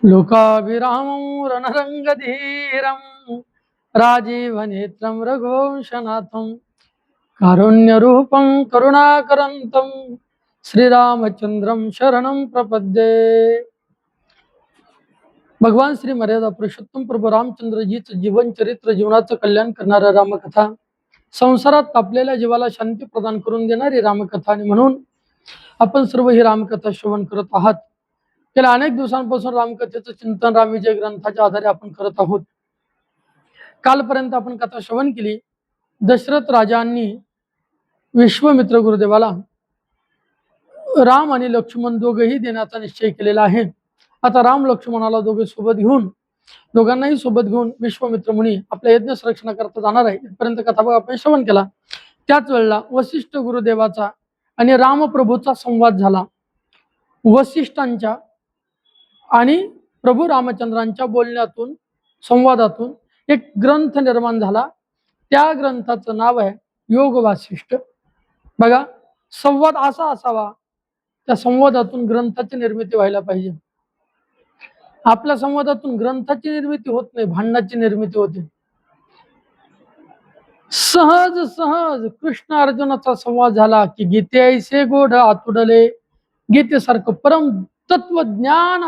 लोकाभिरामं रणरंगधीरं राजीवनेत्रं रघुवंशनाथं कारुण्यरूपं करुणाकरंतं श्रीरामचंद्रं शरणं प्रपद्ये। भगवान श्री मर्यादा पुरुषोत्तम प्रभू रामचंद्रजीचं जीवन चरित्र, जीवनाचं कल्याण करणारा रामकथा, संसारात तापलेल्या जीवाला शांती प्रदान करून देणारी रामकथा, आणि म्हणून आपण सर्व ही रामकथा श्रवण करत आहात। गेल्या अनेक दिवसांपासून रामकथेचं चिंतन रामविजय ग्रंथाच्या आधारे आपण करत आहोत। कालपर्यंत आपण कथा श्रवण केली। दशरथ राजांनी विश्वामित्र गुरुदेवाला राम आणि लक्ष्मण दोघेही देण्याचा निश्चय केलेला आहे। आता राम लक्ष्मणाला दोघांनाही सोबत घेऊन विश्वामित्र मुनी आपल्या यज्ञ संरक्षणाकरता जाणार आहे। इथपर्यंत कथा आपण श्रवण केला। त्याच वेळेला वसिष्ठ गुरुदेवाचा आणि रामप्रभूचा संवाद झाला। वसिष्ठांच्या आणि प्रभू रामचंद्रांच्या बोलण्यातून, संवादातून एक ग्रंथ निर्माण झाला। त्या ग्रंथाचं नाव आहे योग वासिष्ठ। बघा, संवाद असा असावा, त्या संवादातून ग्रंथाची निर्मिती व्हायला पाहिजे। आपल्या संवादातून ग्रंथाची निर्मिती होत नाही, भांडणाची निर्मिती होते। सहज सहज कृष्ण अर्जुनाचा संवाद झाला की गीतेसे गोड आतुडले, गीतेसारखं परम तत्वज्ञान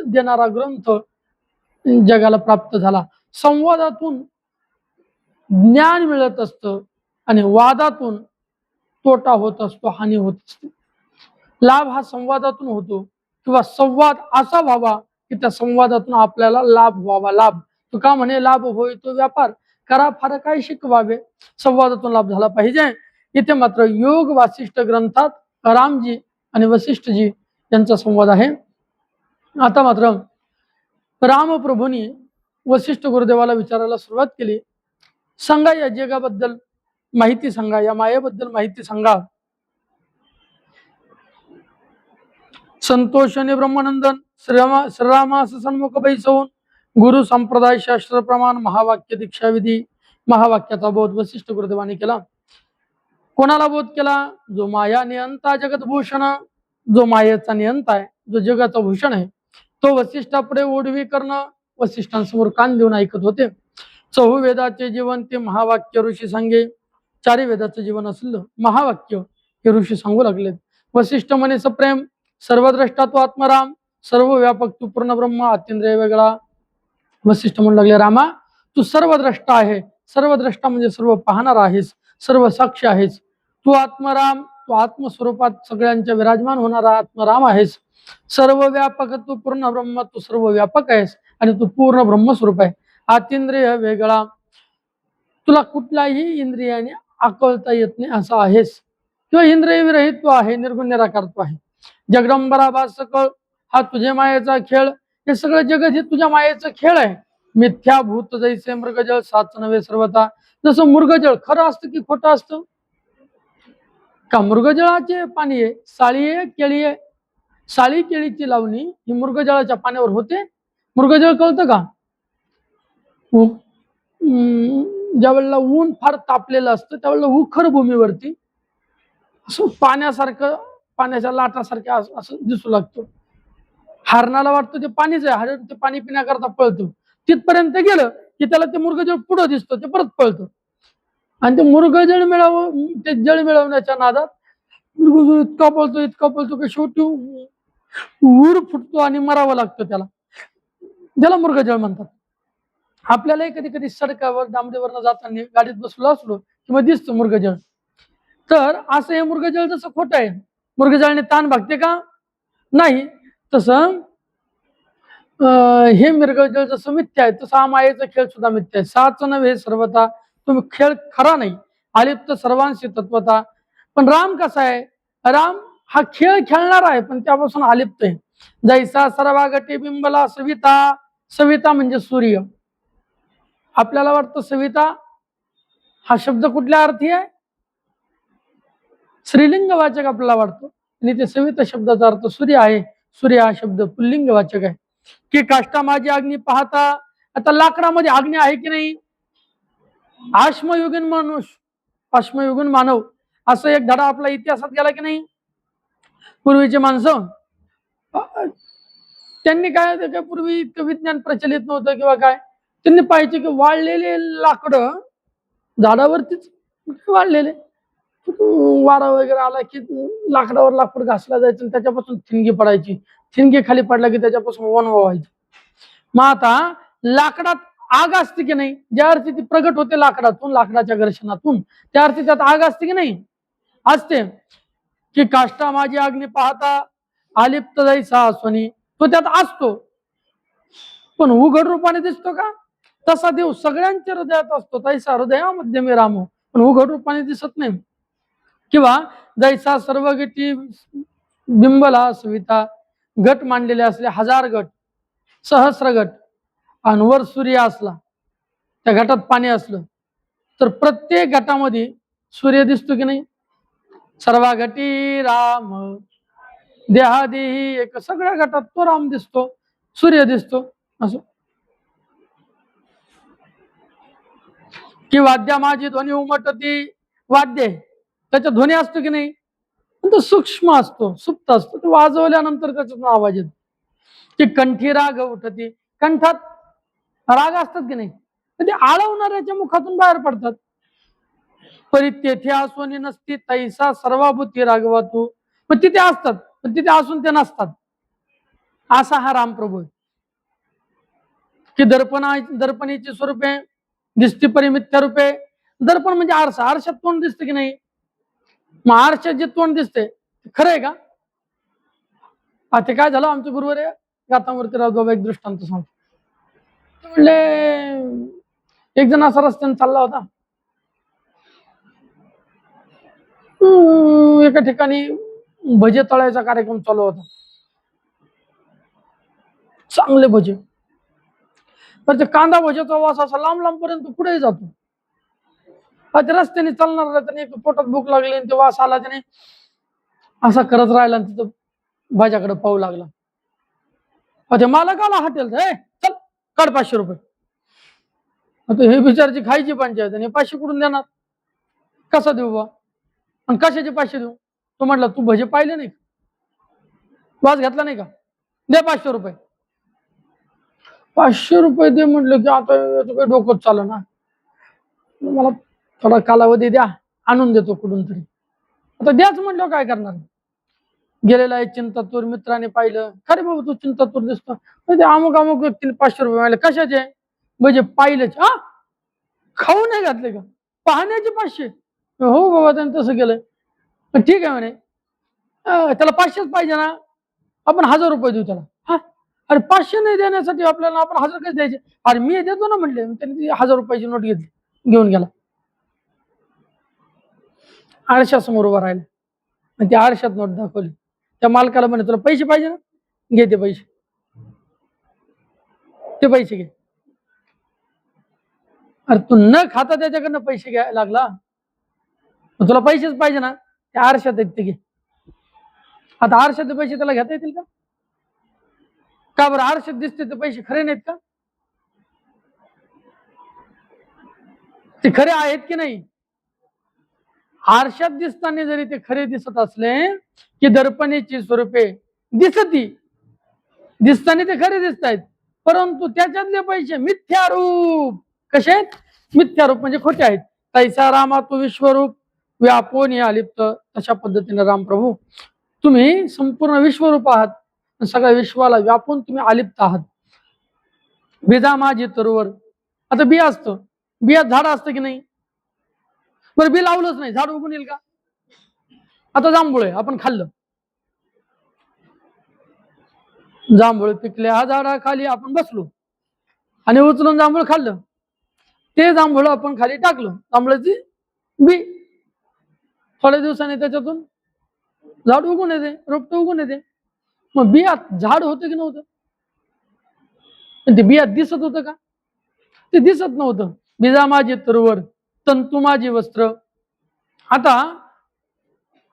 देणारा ग्रंथ जगाला प्राप्त झाला। संवादातून ज्ञान मिळत असतं आणि वादातून तोटा होत असतो, हानी होत असते। लाभ हा संवादातून होतो, किंवा संवाद असा व्हावा की त्या संवादातून आपल्याला लाभ व्हावा। लाभ तुका म्हणे लाभ होय तो व्यापार, करा फार काय शिकवावे। संवादातून लाभ झाला पाहिजे। इथे मात्र योग वासिष्ठ ग्रंथात रामजी आणि वसिष्ठजी यांचा संवाद आहे। आता मात्र रामप्रभूंनी वसिष्ठ गुरुदेवाला विचारायला सुरुवात केली, सांगा या जगाबद्दल माहिती सांगा, या मायेबद्दल माहिती सांगा। संतोषाने ब्रह्मानंदन श्रीरामास सन्मुख बैसवून गुरु संप्रदाय शास्त्र प्रमाण महावाक्य दीक्षा विधी, महावाक्याचा बोध वसिष्ठ गुरुदेवाने केला। कोणाला बोध केला? जो माया नियंता जगतभूषण, जो मायेचा नियंता आहे, जो जगाचा भूषण आहे, तो वसिष्ठापुढे ओढवी करणं वसिष्ठांसमोर कान देऊन ऐकत होते। चहुवेदाचे जीवन ते महावाक्य ऋषी सांगे, चारी वेदाचं जीवन असलं महावाक्य हे ऋषी सांगू लागले। वसिष्ठ म्हणे सप्रेम, सर्वद्रष्टा तो आत्माराम, सर्व व्यापक तू पूर्ण ब्रह्म, अतींद्रिय वेगळा। वसिष्ठ म्हणू लागले, रामा तू सर्वद्रष्टा आहे, सर्वद्रष्टा म्हणजे सर्व पाहणारा आहेस, सर्व साक्षी आहेस। तू आत्माराम, तू आत्मस्वरूपात सगळ्यांच्या विराजमान होणारा आत्माराम आहेस। सर्व व्यापक तू पूर्ण ब्रह्म, तू सर्व व्यापक आहेस आणि तू पूर्ण ब्रह्मस्वरूप आहे। अतींद्रिय वेगळा, तुला कुठल्याही इंद्रियाने आकळता येत नाही असा आहेस, किंवा इंद्रिय विरहित तू आहे, निर्गुण निराकार तू आहे। जगदंबरा भास सकळ हा तुझ्या मायेचा खेळ, हे सगळं जगत हे तुझ्या मायेचा खेळ आहे। मिथ्या भूत जैसे मृगजळ साच नव्हे सर्वता, जसं मृगजळ खरं असतं की खोटं असतं? का मृगजळाचे पाणी आहे, साळी आहे, केळी आहे, साळी केळीची लावणी ही मृगजळाच्या पाण्यावर होते? मृगजळ कळतं का? ज्या वेळेला ऊन फार तापलेलं असतं त्यावेळेला उखर भूमीवरती असं पाण्यासारखं, पाण्याच्या लाटासारख्या असं दिसू लागतो। हरणाला वाटतं ते पाणीच आहे, हरण ते पाणी पिण्याकरता पळतो, तिथपर्यंत गेलं की त्याला ते मृगजळ पुढं दिसतं, ते परत पळतं। आणि ते मृगजळ ते जळ मिळवण्याच्या नादात मृगजळ इतका पळतो की शेवटी ऊर फुटतो आणि मरावं लागतं त्याला मृगजळ म्हणतात। आपल्यालाही कधी कधी सडकावर डांबरीवरनं जाताना गाडीत बसलो असलो किंवा दिसतो मृगजळ, तर असं हे मृगजळ जसं खोटं आहे, मृगजळाने ताण भागते का? नाही। तसं हे मृगजळ जसं मिथ्या आहे, तसं हा मायेचा खेळ सुद्धा मिथ्या आहे। साच नव्हे सर्वता, तुम्ही खेळ खरा नाही, अलिप्त सर्वांशी तत्वता। पण राम कसा आहे? राम हा खेळ खेळणारा आहे, पण त्यापासून अलिप्त आहे। जैसा सर्वागटे बिंबला सविता, सविता म्हणजे सूर्य। आपल्याला वाटतं सविता हा शब्द कुठल्या अर्थी आहे? स्त्रीलिंग वाचक आपल्याला वाटतो, आणि ते सविता शब्दाचा अर्थ सूर्य आहे। सूर्य हा शब्द पुल्लिंग वाचक आहे। की काष्टा माझी अग्नी पाहता, आता लाकडामध्ये अग्नी आहे की नाही? अश्मयुगीन अश्मयुगीन मानव असं एक धडा आपल्या इतिहासात गेला की नाही? पूर्वीचे माणसं त्यांनी काय होतं, काय पूर्वी इतकं विज्ञान प्रचलित नव्हतं किंवा काय, त्यांनी पाहिजे की वाळलेले लाकडं झाडावरतीच वाळलेले, वारा वगैरे आला की लाकडावर लाकूड घासला जायचं आणि त्याच्यापासून ठिणगी पडायची, ठिणगी खाली पडला की त्याच्यापासून वणवा व्हायचं. मग आता लाकडात आग असते की नाही, ज्या अर्थी ती प्रगट होते लाकडातून, लाकडाच्या घर्षणातून, त्या अर्थी त्यात आग असते की नाही, असते. की काष्टा माझी अग्नी पाहता आलिप्त जायचा असोनी, तो त्यात असतो, पण उघड रूपाने दिसतो का? तसा देव सगळ्यांच्या हृदयात असतो, तैसा हृदयामध्ये मी रामो, पण उघड रूपाने दिसत नाही. किंवा जैसा सर्व गटी बिंबला सविता, गट मांडलेले असले 1000 गट, सहस्र गट, आणि वर सूर्य असला, त्या गटात पाणी असलं, तर प्रत्येक गटामध्ये सूर्य दिसतो की नाही? सर्व गटी राम देहादेही एक, सगळ्या गटात तो राम दिसतो, सूर्य दिसतो. असं की वाद्या माझी ध्वनी उमटती, वाद्य त्याचा ध्वनी असतो की नाही, तो सूक्ष्म असतो, सुप्त असतो, तो वाजवल्यानंतर त्याच्यातून आवाज येतो. की कंठी राग उठती, कंठात राग असतात की नाही, ते आळवणाऱ्याच्या मुखातून बाहेर पडतात. परी तेथे असून नसती तैसा सर्वाभूती रागवा तू, पण तिथे असतात, पण तिथे असून ते नसतात, असा हा रामप्रभू आहे. की दर्पणीची स्वरूपे दिसती परिमित्या रूपे, दर्पण म्हणजे आरसा, आरशात तोंड दिसते की नाही, मग आरशात जे तोंड दिसते खरं आहे का? ते काय झालं, आमचे गुरुवर गातामूर्तीराव बाबा एक दृष्टांत सांगतो. म्हणले एक जण असा रस्त्याने चालला होता, एका ठिकाणी भजे तळायचा कार्यक्रम चालू होता, चांगले भजे, तर ते कांदा भज्याचा वास असा लांब लांब पर्यंत पुढे जातो. ते रस्त्याने चालणार त्याने पोटात भूक लागली आणि ते वास आला, त्याने असा करत राहिला आणि तिथं भाज्याकडे पाहू लागला. ते मालकाला हॉटेल, चल काढ 500 रुपये. आता हे बिचारची खायची पंचायत आणि 500 कुठून देणार, कसा देऊ बा, आणि कशाचे 500 देऊ? तो म्हटला तू भजे पाहिले नाही, वास घेतला नाही का, दे 500 रुपये. 500 रुपये दे म्हटलं की आता काही डोकंच चाललं ना, मला थोडा कालावधी द्या, आणून देतो कुठून तरी. आता द्याच म्हटलं काय करणार, गेलेला आहे चिंतातूर, मित्राने पाहिलं, खरे बाबा तू चिंतातूर दिसतो, ते अमुक अमुक व्यक्तीने 500 रुपये मिळाले, कशाचे? म्हणजे पाहिलेच. खाऊ नाही घातले का, पाहण्याचे 500? हो बाबा त्याने तसं केलं, ठीक आहे म्हणे, त्याला 500च पाहिजे ना, आपण 1000 रुपये देऊ त्याला. अरे 500 नाही देण्यासाठी आपल्याला आपण 1000 कसे द्यायचे? अरे मी देतो ना म्हटले, त्यांनी 1000 रुपयाची नोट घेतली, घेऊन गेला. आरशासमोर उभा राहिला आणि त्या आरशात नोट दाखवली, त्या मालकाला म्हणे तुला पैसे पाहिजे ना, घे ते पैसे, ते पैसे घे. अरे तू न खाता त्याच्याकडनं पैसे घ्यायला लागला, तुला पैसेच पाहिजे ना, त्या आरशात आहेत ते घे. आता आरशाचे पैसे त्याला घेता येतील का? का बरं, आरशात दिसते ते पैसे खरे नाहीत का? ते खरे आहेत की नाही? आरशात दिसताना जरी ते खरे दिसत असले की दर्पणीची स्वरूपे दिसती, दिसताना ते खरे दिसत आहेत, परंतु त्याच्यातले पैसे मिथ्यारूप. कसे आहेत? मिथ्यारूप म्हणजे खोटे आहेत. तैसा रामा तू विश्वरूप व्यापून अलिप्त, तशा पद्धतीने रामप्रभू तुम्ही संपूर्ण विश्वरूप आहात, सगळ्या विश्वाला व्यापून तुम्ही अलिप्त आहात. बिजा माझी तरुवर, आता बिया असतं, बियात झाड असतं की नाही, बरं बी लावलंच नाही, झाड उगून येईल का? आता जांभूळ आहे, आपण खाल्लं, जांभूळ पिकल्या झाडाखाली आपण बसलो आणि उचलून जांभूळ खाल्लं, ते जांभूळ आपण खाली टाकलं, जांभळाची बी, थोड्या दिवसांनी त्याच्यातून झाड उगून येते, रोपट उगून येते. मग बियात झाड होतं की नव्हतं? पण ते बियात दिसत होतं का? ते दिसत नव्हतं. बिजा माझी तरुवर, तंतू माझी वस्त्र. आता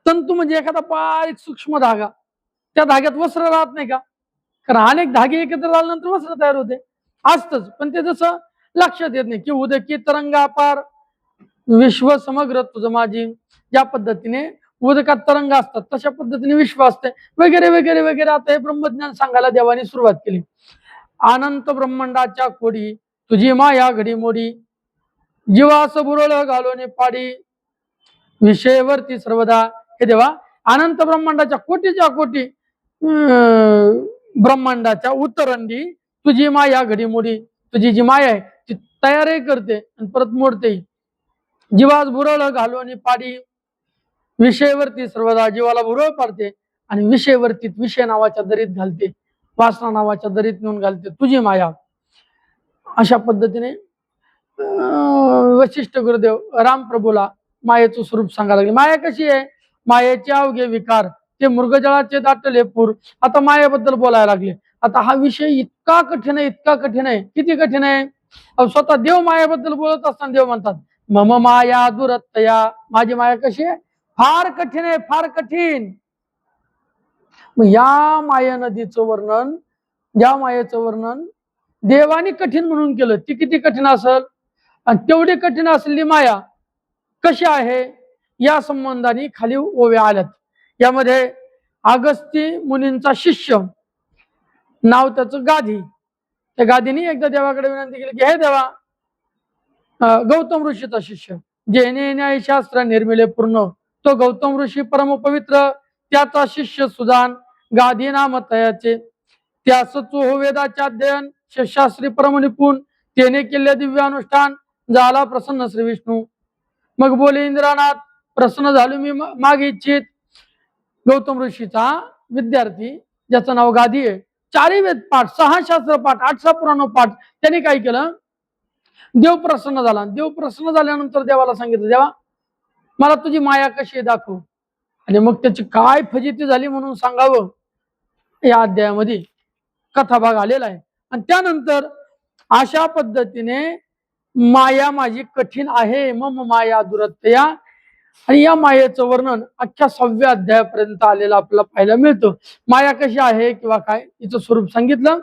तंतू म्हणजे एखादा बारीक सूक्ष्म धागा, त्या धाग्यात वस्त्र राहत नाही का? कारण अनेक धागे एकत्र झाल्यानंतर वस्त्र तयार होते, असतच, पण ते जसं लक्षात येत नाही. की उदकी तरंगापार विश्व समग्र तुझं माझी, ज्या पद्धतीने उदकात तरंग असतात तशा पद्धतीने विश्व असते वगैरे वगैरे वगैरे. आता हे ब्रह्मज्ञान सांगायला देवाने सुरुवात केली. अनंत ब्रह्मांडाच्या खोडी तुझी माया घडीमोडी, जीवास बुरळ घालून पाडी, विषयवरती सर्वदा. हे देवा, अनंत ब्रह्मांडाच्या कोटीच्या कोटी ब्रह्मांडाच्या उत्तरंडी तुझी माया घडीमोडी, तुझी जी माया आहे ती तयारही करते आणि परत मोडते. जीवास बुरळ घालून पाडी, विषयवरती सर्वदा, जीवाला बुरळ पाडते आणि विषयवरती विषय नावाच्या दरीत घालते, वासना नावाच्या दरीत नेऊन घालते तुझी माया. अशा पद्धतीने वशिष्ठ गुरुदेव रामप्रभूला मायेचं स्वरूप सांगायला लागले. माया कशी आहे? मायेचे अवघे विकार ते मृगजळाचे दाटले पूर. आता मायेबद्दल बोलायला लागले. आता हा विषय इतका कठीण आहे, इतका कठीण आहे. किती कठीण आहे? स्वतः देव मायेबद्दल बोलत असताना देव म्हणतात मम माया दुरत्तया, माझी माया कशी आहे? फार कठीण आहे, फार कठीण. मग या माया नदीचं वर्णन, या मायेचं वर्णन देवाने कठीण म्हणून केलं. ती किती कठीण असेल? आणि तेवढी कठीण असलेली माया कशी आहे या संबंधाने खाली ओव्या आल्यात. यामध्ये अगस्ती मुनींचा शिष्य, नाव त्याचं गाधी, त्या गादीने एकदा देवाकडे विनंती केली की हे देवा, गौतम ऋषीचा शिष्य जेणे न्यायशास्त्र निर्मिले पूर्ण, तो गौतम ऋषी परमपवित्र, त्याचा शिष्य सुदान गादी नाम तयाचे, त्यास चोह वेदाचे अध्ययन, शास्त्री परम निपुण, त्याने केले दिव्य अनुष्ठान, झाला प्रसन्न श्री विष्णू. मग बोले इंद्रनाथ, प्रसन्न झालो मी मागे इच्छित. गौतम ऋषीचा विद्यार्थी ज्याचं नाव गादी आहे, 4 वेद पाठ, 6 शास्त्र पाठ, 8 पुराण पाठ, त्याने काय केलं? देव प्रसन्न झाला. देव प्रसन्न झाल्यानंतर देवाला सांगितलं देवा, मला तुझी माया कशी दाखव. आणि मग त्याची काय फजिती झाली म्हणून सांगावं या अध्यायामध्ये कथाभाग आलेला आहे. आणि त्यानंतर अशा पद्धतीने माया माझी कठीण आहे, मम माया दुरत्तया, आणि या मायेचं वर्णन अख्ख्या 6व्या अध्यायापर्यंत आलेलं आपल्याला पाहायला मिळतं. माया कशी आहे किंवा काय हिचं स्वरूप सांगितलं.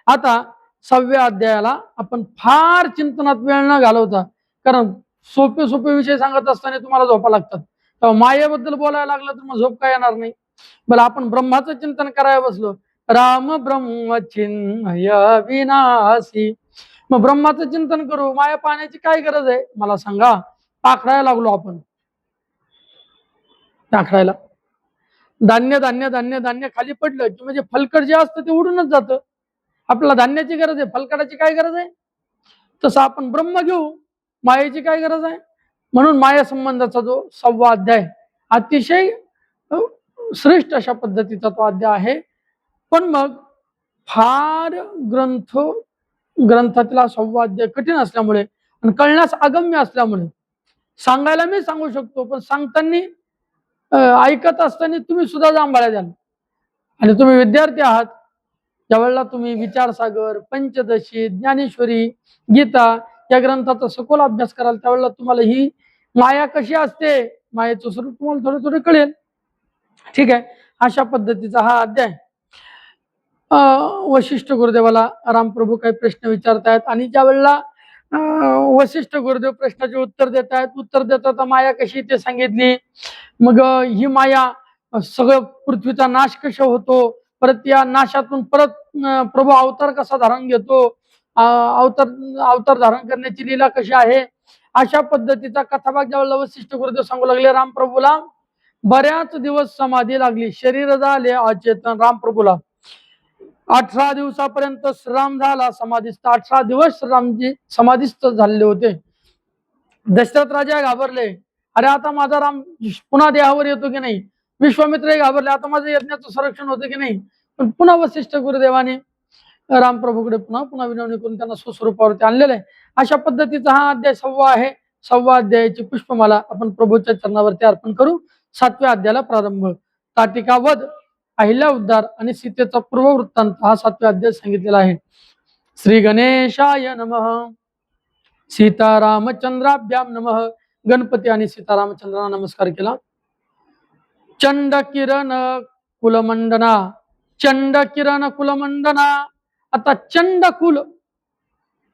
आता 6व्या अध्यायाला आपण फार चिंतनात वेळ न घालवता, कारण सोपे सोपे विषय सांगत असताना तुम्हाला झोपा लागतात, तेव्हा मायेबद्दल बोलायला लागलं तर मग झोप काय येणार नाही. बरं, आपण ब्रह्माचं चिंतन करायला बसलो, राम ब्रह्म चिन्मय विनाशी, मग ब्रह्माचं चिंतन करू, माया पाहण्याची काय गरज आहे मला सांगा? पाखडायला लागलो आपण, टाकडायला. धान्य धान्य धान्य धान्य खाली पडलं की म्हणजे फलकट जे असतं ते उडूनच जातं. आपल्याला धान्याची गरज आहे, फलकटाची काय गरज आहे? तसं आपण ब्रह्म घेऊ, मायेची काय गरज आहे? म्हणून माया संबंधाचा जो 6वा अध्याय अतिशय श्रेष्ठ अशा पद्धतीचा तो अध्याय आहे. पण मग फार ग्रंथातला 6वा अध्याय कठीण असल्यामुळे आणि कळण्यास अगम्य असल्यामुळे सांगायला मी सांगू शकतो, पण सांगताना ऐकत असताना तुम्ही सुद्धा जांभळ्या द्याल. आणि तुम्ही विद्यार्थी आहात, ज्यावेळेला तुम्ही विचारसागर, पंचदशी, ज्ञानेश्वरी, गीता या ग्रंथाचा सखोल अभ्यास कराल त्यावेळेला तुम्हाला ही माया कशी असते, मायेचं स्वरूप तुम्हाला थोडे थोडे कळेल. ठीक आहे, अशा पद्धतीचा हा अध्याय. वशिष्ठ गुरुदेवाला रामप्रभू काही प्रश्न विचारतायत आणि ज्या वेळेला वशिष्ठ गुरुदेव प्रश्नाचे उत्तर देत आहेत, उत्तर देतात माया कशी ते सांगितली. मग ही माया सगळं पृथ्वीचा नाश कसा होतो, परत या नाशातून परत प्रभू अवतार कसा धारण घेतो, अवतार धारण करण्याची लीला कशी आहे, अशा पद्धतीचा कथाभाग ज्यावेळेला वशिष्ठ गुरुदेव सांगू लागले रामप्रभूला, बऱ्याच दिवस समाधी लागली, शरीर झाले अचेतन रामप्रभूला. 18 दिवसापर्यंत श्राम झाला समाधीस्थ. 18 दिवस रामजी समाधीस्थ झालेले होते. दशरथ राजा घाबरले, अरे आता माझा राम पुन्हा देहावर येतो की नाही. विश्वामित्रही घाबरले, आता माझं यज्ञाचं संरक्षण होतं की नाही. पण पुन्हा वशिष्ठ गुरुदेवाने रामप्रभूकडे पुन्हा विनवणी करून त्यांना स्वस्वरूपावरती आणलेलं आहे. अशा पद्धतीचा हा अध्याय 6वा आहे. 6व्या अध्यायाची पुष्पमाला आपण प्रभूच्या चरणावरती अर्पण करू. 7व्या अध्यायाला प्रारंभ. ताटिका वध, अहिल्या उद्धार आणि सीतेचा पूर्ववृत्तांत हा 7व्या अध्याय सांगितलेला आहे. श्री गणेशाय नमः. सीतारामचंद्राभ्याम नमः. गणपती आणि सीतारामचंद्रांना नमस्कार केला. चंड किरण कुलमंडना, चंड किरण कुलमंडना. आता चंडकुल,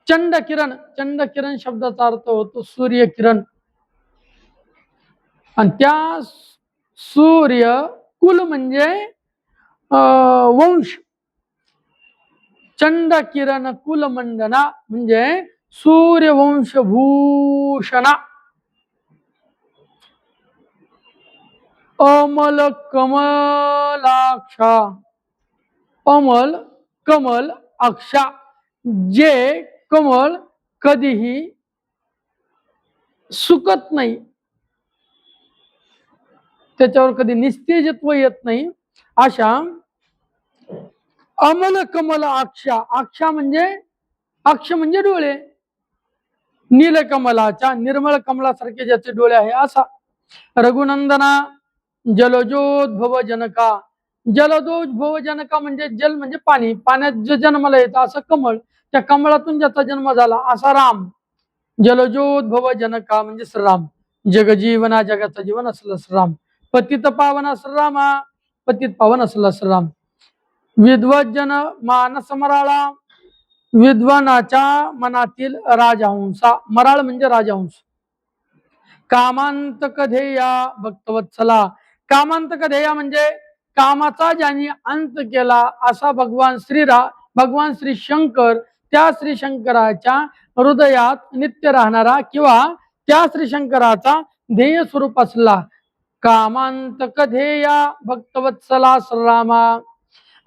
चंड किरण शब्दाचा अर्थ होतो सूर्य किरण. आणि त्या सूर्य कुल म्हणजे वंश, चंड किरण कुल मंडना म्हणजे सूर्यवंश भूषणा, अमल कमलाक्षा, अमल कमल अक्षा, जे कमल कधीही सुकत नाही, त्याच्यावर कधी निस्तेजत्व येत नाही, अशा अमल कमल अक्षा, अक्षा म्हणजे अक्ष म्हणजे डोळे, नीलकमलाच्या निर्मळ कमलासारखे ज्याचे डोळे आहे असा. रघुनंदना जलजोद्भव जनका, जलदोद्भव जनका म्हणजे जल म्हणजे पाणी, पाण्यात जो जन्माला येतं असं कमळ, त्या कमळातून ज्याचा जन्म झाला असा राम. जलजोद्भव जनका म्हणजे श्रीराम, जगजीवना जगाचा जीवन असलं श्रीराम, पतित पावन श्रीरामा, पतित पावन असला श्रीराम. विद्वज्जन मानस मराळा, विद्वानाच्या मनातील राजहंसा, मराळ म्हणजे राजहंस. कामांतक ध्येया भक्तवत्सला, कामांतक ध्येया म्हणजे कामाचा ज्यांनी अंत केला असा भगवान श्री शंकर, त्या श्री शंकराच्या हृदयात नित्य राहणारा किंवा त्या श्री शंकराचा ध्येय स्वरूप असला. कामांतक ध्येया भक्तवत्सला श्रीरामा,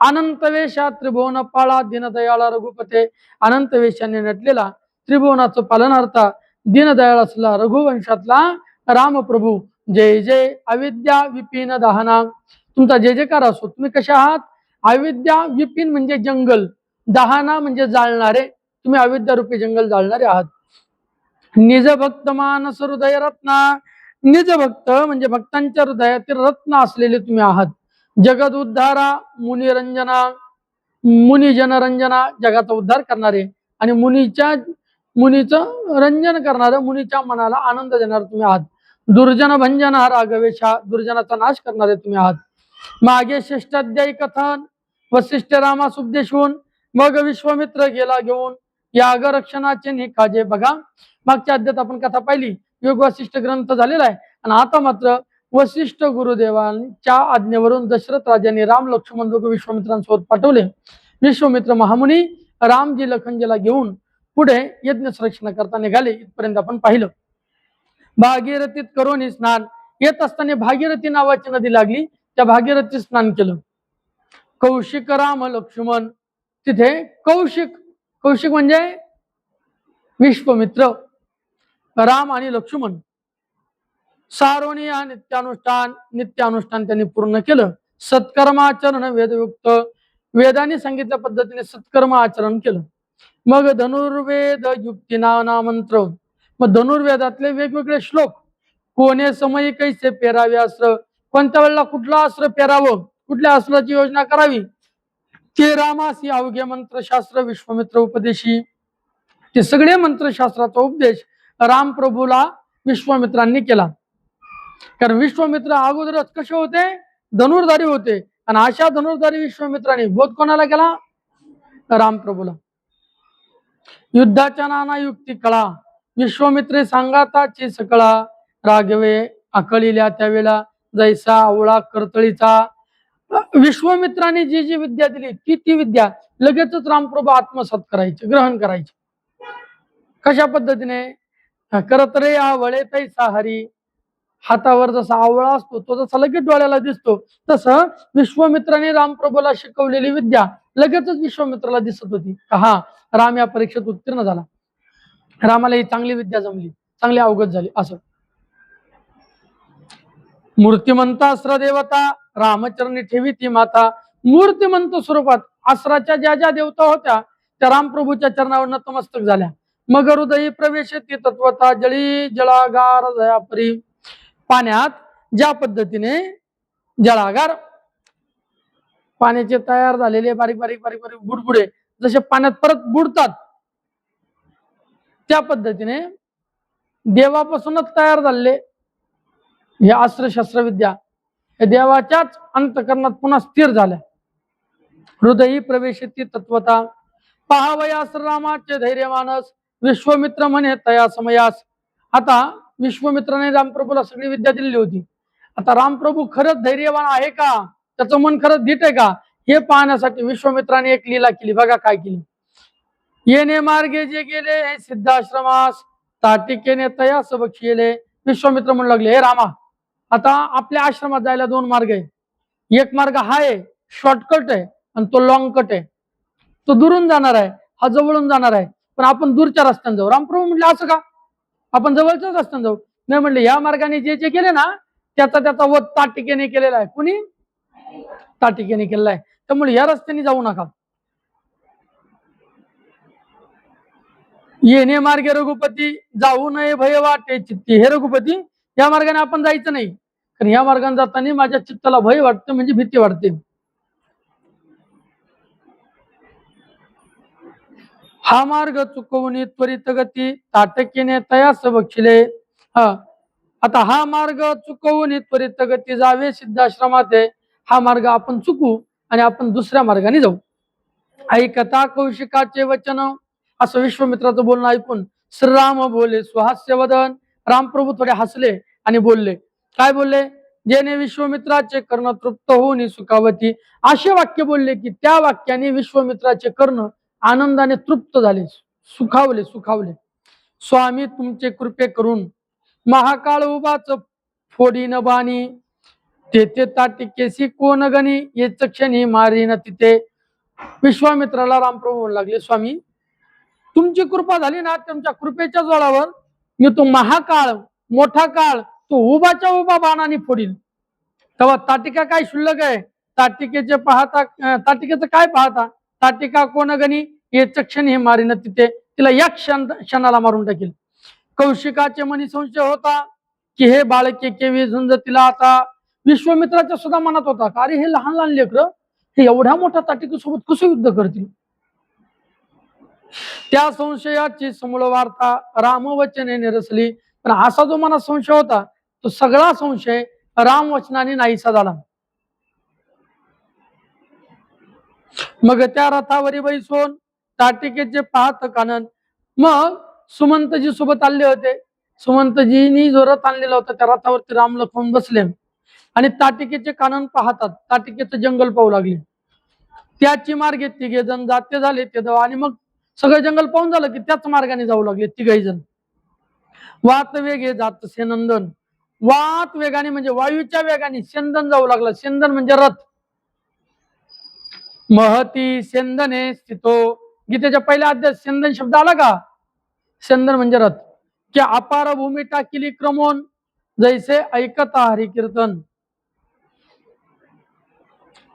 अनंत वेशा त्रिभुवन पाळा दीनदयाळा रघुपते, अनंत वेशाने नटलेला त्रिभुवनाचं पालनार्था दीनदयाळ असला रघुवंशातला रामप्रभू. जय जय अविद्या विपिन दहना, तुमचा जय जयकार असो. तुम्ही कशा आहात? अविद्या विपिन म्हणजे जंगल, दहना म्हणजे जाळणारे, तुम्ही अविद्या रूपी जंगल जाळणारे आहात. निज भक्त मानस हृदय रत्ना, निज भक्त म्हणजे भक्तांच्या हृदयातील रत्न असलेले तुम्ही आहात. जगद उद्धारा मुनिरंजना, मुनी जनरंजना जगाचा उद्धार करणारे आणि मुनीचं रंजन करणारं, मुनीच्या मनाला आनंद देणार तुम्ही आहात. दुर्जन भंजन राघवेशा, दुर्जनाचा नाश करणारे तुम्ही आहात. मागे श्रेष्ठाध्यायी कथन वसिष्ठ रामास उपदेशून मग विश्वामित्र गेला घेऊन, याग रक्षणाचे निकाजे. बघा, मागच्या अध्यायात आपण कथा पाहिली, योग वसिष्ठ ग्रंथ झालेला आहे आणि आता मात्र वसिष्ठ गुरुदेवांच्या आज्ञेवरून दशरथ राजांनी राम लक्ष्मण दोघ विश्वामित्रांसोबत पाठवले. विश्वामित्र महामुनी रामजी लखनजीला घेऊन पुढे यज्ञ संरक्षण करता निघाले. इथपर्यंत आपण पाहिलं. भागीरथीत करून स्नान, येत असताना भागीरथी नावाची नदी लागली, त्या भागीरथी स्नान केलं. कौशिक राम लक्ष्मण, तिथे कौशिक, कौशिक म्हणजे विश्वामित्र, राम आणि लक्ष्मण. सारोनी हा नित्यानुष्ठान त्यांनी पूर्ण केलं. सत्कर्माचरण वेदयुक्त, वेदाने सांगितल्या पद्धतीने सत्कर्म आचरण केलं. मग धनुर्वेद युक्ती नाना मंत्र, मग धनुर्वेदातले वेगवेगळे श्लोक, कोणे समयी कैसे पेरावे अस्त्र, कोणत्या वेळेला कुठलं अस्त्र पेरावं, कुठल्या अस्त्राची योजना करावी, ते रामासी अवघे मंत्रशास्त्र विश्वामित्र उपदेशी. ते सगळे मंत्रशास्त्राचा उपदेश रामप्रभूला विश्वामित्रांनी केला. कारण विश्वामित्र अगोदरच कसे होते? धनुर्धारी होते. आणि अशा धनुर्धारी विश्वामित्राने बोध कोणाला केला? रामप्रभूला. युद्धाच्या नाना युक्ती कळा, विश्वामित्रे सांगाताची सकळा, राघवे आकळील्या त्यावेळेला जैसा आवळा करतळीचा. विश्वामित्राने जी जी विद्या दिली ती विद्या लगेचच रामप्रभू आत्मसात करायचे, ग्रहण करायचे. कशा पद्धतीने? करतरे आवळे तैसा हरी, हातावर जसा आवळा असतो तो जसा लगेच डोळ्याला दिसतो, तसं विश्वामित्राने रामप्रभूला शिकवलेली विद्या लगेचच विश्वामित्राला दिसत होती. हा राम या परीक्षेत उत्तीर्ण झाला, रामाला ही चांगली विद्या जमली, चांगली अवगत झाली. असं मूर्तिमंत अस्त्र देवता रामचरणी ठेवी ती माता. मूर्तिमंत स्वरूपात अस्त्राच्या ज्या ज्या देवता होत्या त्या रामप्रभूच्या चरणावर नतमस्तक झाल्या. मग हृदयी प्रवेश ती तत्वता, जळी जळागार दयापरी. पाण्यात ज्या पद्धतीने जळागार, पाण्याचे तयार झालेले बारीक बारीक बारीक बारीक बुडबुडे जसे पाण्यात परत बुडतात, त्या पद्धतीने देवापासूनच तयार झालेले हे अस्त्र शस्त्रविद्या हे देवाच्याच अंतकरणात पुन्हा स्थिर झाल्या. हृदयी प्रवेशती तत्वता, पहावयास रामाचे धैर्य मानस, विश्वामित्र म्हणे तया समयास. आता विश्वामित्राने रामप्रभूला सगळी विद्या दिलेली होती आता रामप्रभू खरंच धैर्यवान आहे का, त्याचं मन खरंच धीट आहे का, हे पाहण्यासाठी विश्वामित्राने एक लीला केली. बघा काय केली. येणे मार्गे जे गेले हे सिद्धाश्रमास, ताटिकेने तयास बक्षिले. विश्वामित्र म्हणू लागले, हे रामा, आता आपल्या आश्रमात जायला दोन मार्ग आहे. एक मार्ग हा आहे, शॉर्टकट आहे, आणि तो लॉंग कट आहे. तो दुरून जाणार आहे, हा जवळून जाणार आहे. पण आपण दूरच्या रस्त्याने जाऊ. रामप्रभू म्हटले, असं का, आपण जवळच्याच रस्त्याने जाऊ. नाही म्हणले, या मार्गाने जे जे केले ना, त्याचा वध ताटिकेने केलेला आहे. कुणी? ताटिकेने केलेला आहे. त्यामुळे या रस्त्याने जाऊ नका. येणे मार्गे रघुपती, जाऊ नये भय वाटे चित्ती. हे रघुपती, या मार्गाने आपण जायचं नाही, कारण या मार्गाने जाताना माझ्या चित्ताला भय वाटते, म्हणजे भीती वाटते. हा मार्ग चुकवून त्वरित गती, ताटकीने तयास बक्षिले. आता हा मार्ग चुकवून त्वरित गती जावे सिद्धाश्रमात. हा मार्ग आपण चुकू आणि आपण दुसऱ्या मार्गाने जाऊ. ऐकता कौशिकाचे वचन, असं विश्वामित्राचं बोलणं ऐकून श्रीराम बोले सुहास्य वदन. रामप्रभू थोडे हसले आणि बोलले. काय बोलले? जेणे विश्वामित्राचे कर्ण तृप्त होऊन सुखावती. असे वाक्य बोलले की त्या वाक्याने विश्वामित्राचे कर्ण आनंदाने तृप्त झाले, सुखावले. स्वामी तुमचे कृपे करून महाकाळ उभाच फोडीन बाणी, तेथे ताटिकेसी कोण गणी, येच क्षणी मारीन तिथे. विश्वामित्राला रामप्रभू म्हणू लागले, स्वामी तुमची कृपा झाली ना, तुमच्या कृपेच्या जोरावर मी तो महाकाळ, मोठा काळ, तो उभाच्या उभा बाणाने फोडील. तेव्हा ताटिका काय शुल्लक आहे? ताटिकेचे पाहता, ताटिकेचं काय पाहता? ताटिका कोण गणी, येच क्षणी हे मारीन तिथे. तिला या क्षणाला मारून टाकेल. कौशिकाचे मनी संशय होता की हे बाळके केवी झुंज तिला आता. विश्वामित्राच्या सुद्धा मनात होता, अरे हे लहान लहान लेकरं हे एवढ्या मोठ्या ताटिकेसोबत कसं युद्ध करतील. त्या संशयाची समूळ वार्ता रामवचने निरसली. पण असा जो मनात संशय होता, तो सगळा संशय रामवचनाने नाहीसा झाला. मग त्या रथावरी बैसून ताटिकेचे पाहत कानन. मग सुमंतजी सोबत आले होते. सुमंतजींनी जो रथ आणलेला होता, त्या रथावरती राम लक्ष्मण बसले आणि ताटिकेचे कानन पाहतात. ताटिकेचं जंगल पाहू लागले. त्याची मार्गे तिघे जण जाते झाले ते दवा. आणि मग सगळं जंगल पाहून झालं की त्याच मार्गाने जाऊ लागले तिघही जण. वात वेगे जात सेनंदन. वात वेगाने म्हणजे वायूच्या वेगाने सेंदन जाऊ लागला. सेंदन म्हणजे रथ. महती सेंदने स्थितो. गीतेच्या पहिल्या अध्यायात सेंदन शब्द आला का? सेंदन म्हणजे रथ. की अपार भूमी टाकिली क्रमोन, जैसे ऐकता हरी कीर्तन.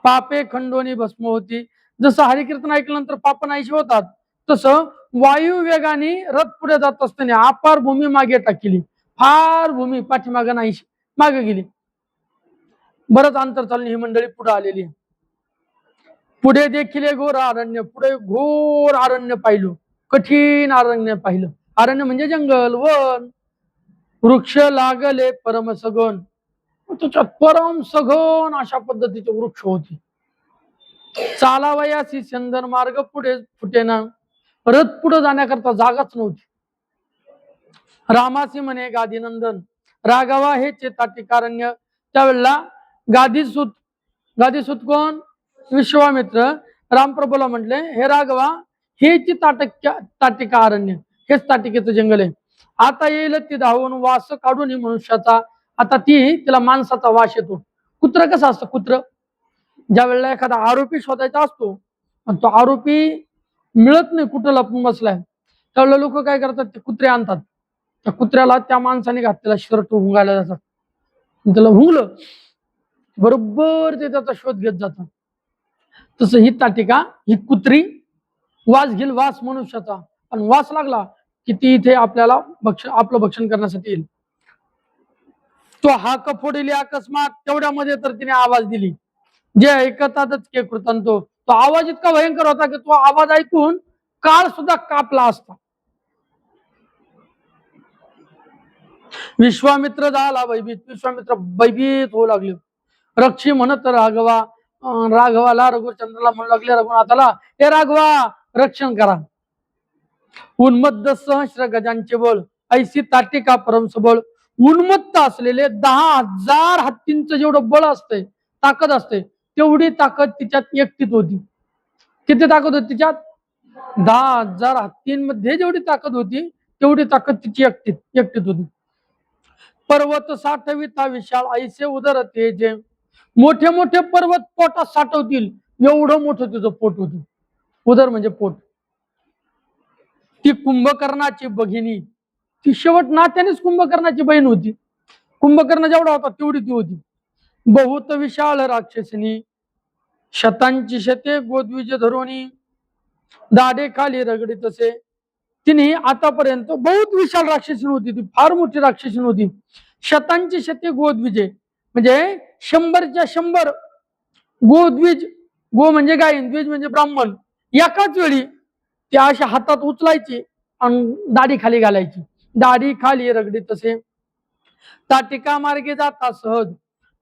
पापे खंडोनी भस्म होती. जसं हरिकीर्तन ऐकल्यानंतर पाप नाहीशी होतात, तसं वायू वेगाने रथ पुढे जात असताना अपार भूमी मागे टाकली. फार भूमी पाठीमागे नाहीशी मागे गेली. बरंच अंतर चालून ही मंडळी पुढे आलेली. पुढे देखील घोर अरण्य. पुढे घोर अरण्य पाहिलं, कठीण अरण्य पाहिलं. अरण्य म्हणजे जंगल, वन. वृक्ष लागले परम सगन. त्याच्यात परम सघन अशा पद्धतीचे वृक्ष होते. चालावयासी चंदन मार्ग पुढे फुटेना. रथ पुढे जाण्याकरता जागाच नव्हती. रामासी म्हणे गादीनंदन, राघवा हे ताटिकारण्य. त्यावेळेला गादीसूत कोण? विश्वामित्र. रामप्रभूला म्हटले, हे राघवा, हे ताटिका अरण्य, हेच ताटिकेचं जंगल आहे. आता येईल ती धावून वास काढून मनुष्याचा. आता तिला माणसाचा वास येतो. कुत्र कसं असतं? कुत्र ज्या वेळेला एखादा आरोपी शोधायचा असतो आणि तो आरोपी मिळत नाही, कुठं लपून बसलाय, त्यावेळेला लोक काय करतात, ते कुत्रे आणतात. त्या कुत्र्याला त्या माणसाने घातलेला शर्ट हुंगायला जातात. त्याला हुंगलं बरोबर ते त्याचा शोध घेत जातात. तसं ही ताटिका, ही कुत्री वास घेईल, वास मनुष्याचा. आणि वास लागला की ती इथे आपल्याला आपलं भक्षण करण्यासाठी येईल. तो हाक फोडली अकस्मात. तेवढ्यामध्ये तर तिने आवाज दिली. जे ऐकतातच के कृतंतो. तो आवाज इतका भयंकर होता की तो आवाज ऐकून काळ सुद्धा कापला असता. विश्वामित्र झाला भयभीत. विश्वामित्र भयभीत होऊ लागले. रक्षी म्हणत राघवाला रघुचंद्राला म्हणू लागले, रघुनाथाला, हे राघवा रक्षण करा. उन्मद्द सहस्र गजांचे बळ, ऐसी ताटिका परम सबळ. उन्मत्त असलेले 10,000 हत्तींचं जेवढं बळ असतंय, ताकद असते, तेवढी ताकद तिच्यात एकटीत होती. किती ताकद होती तिच्यात? 10,000 हत्तींमध्ये जेवढी ताकद होती, तेवढी ताकद तिची एकटीत होती. पर्वत साठविता विशाल ऐसे उदर तेज, मोठे मोठे पर्वत पोटात साठवतील एवढं मोठं तिचं पोट होतं. उदर म्हणजे पोट. ती कुंभकर्णाची भगिनी, ती शेवट नात्यानेच कुंभकर्णाची बहीण होती. कुंभकर्ण जेवढा होता तेवढी ती होती. बहुत विशाल राक्षसिनी, शतांची शते गोद्विज धरोणी, दाढे खाली रगडीत असे. तिने आतापर्यंत बहुत विशाल राक्षसीन होती, ती फार मोठी राक्षसीन होती. शतांची शते गोद्विजे म्हणजे 100च्या 100 गोद्विज, गो म्हणजे गाय, द्विज म्हणजे ब्राह्मण, एकाच वेळी त्या अशा हातात उचलायची आणि दाढी खाली घालायची. दाढी खाली रगडीत असे. ताटिका मार्गे जाता सहज,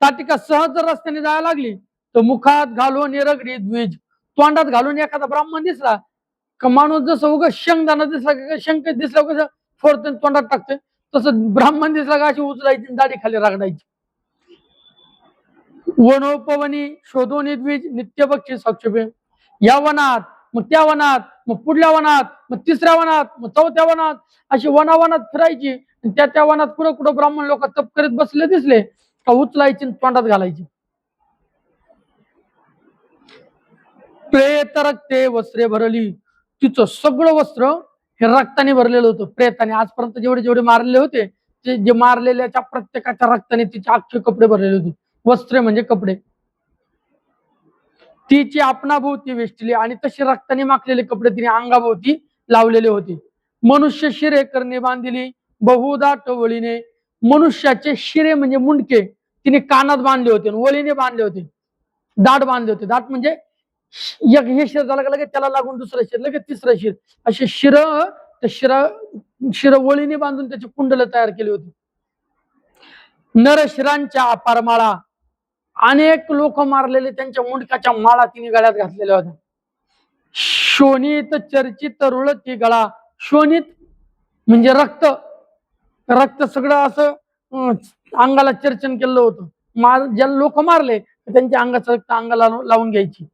ताटिका सहज जर रस्त्याने जायला लागली तर मुखात घालून रगडी द्विज, तोंडात घालून एखादा ब्राह्मण दिसला का माणूस जसं उगा शेंगदाणा दिसला का शंक दिसला कसं फोडतं तोंडात टाकतोय, तसं ब्राह्मण दिसला का अशी उचलायची दाढी खाली रगडायची. वनोपवनी शोधून द्विज नित्य बक्षी साक्षेपे, या वनात मग त्या वनात मग पुढल्या वनात मग तिसऱ्या वनात मग चौथ्या वनात अशी वनावनात फिरायची. त्या वनात कुठं कुठं ब्राह्मण लोक तप करीत बसले दिसले का उचलायची तोंडात घालायची. प्रेत रक्ते वस्त्रे भरली, तिचं सगळं वस्त्र हे रक्ताने भरलेलं होतं. प्रेताने आजपर्यंत जेवढे जेवढे मारलेले होते ते जे मारलेल्याच्या प्रत्येकाच्या रक्ताने तिचे अख्खे कपडे भरलेले होते. वस्त्रे म्हणजे कपडे. तिची आपणाभोवती वेष्टली आणि तसे रक्ताने माखलेले कपडे तिने अंगाभोवती लावलेले होते. मनुष्य शिरे करणे बांधिली बहुदाट वळीने, मनुष्याचे शिरे म्हणजे मुंडके तिने कानात बांधले होते, वळीने बांधले होते, दाट बांधले होते. दाट म्हणजे एक हे शिर झालं का लगेच त्याला लागून दुसरं शिर, लगेच तिसरं शिर, असे शिर वळीने बांधून त्याचे कुंडल तयार केले होते. नरशिरांच्या अपार माळा, अनेक लोक मारलेले त्यांच्या मुंडकाच्या माळा तिने गळ्यात घातलेल्या होत्या. शोणित चर्चित रुळती गळा, शोणित म्हणजे रक्त, रक्त सगळं असं अंगाला चर्चन केलं होतं. ज्या लोक मारले त्यांच्या अंगाचं रक्त अंगाला लावून घ्यायची.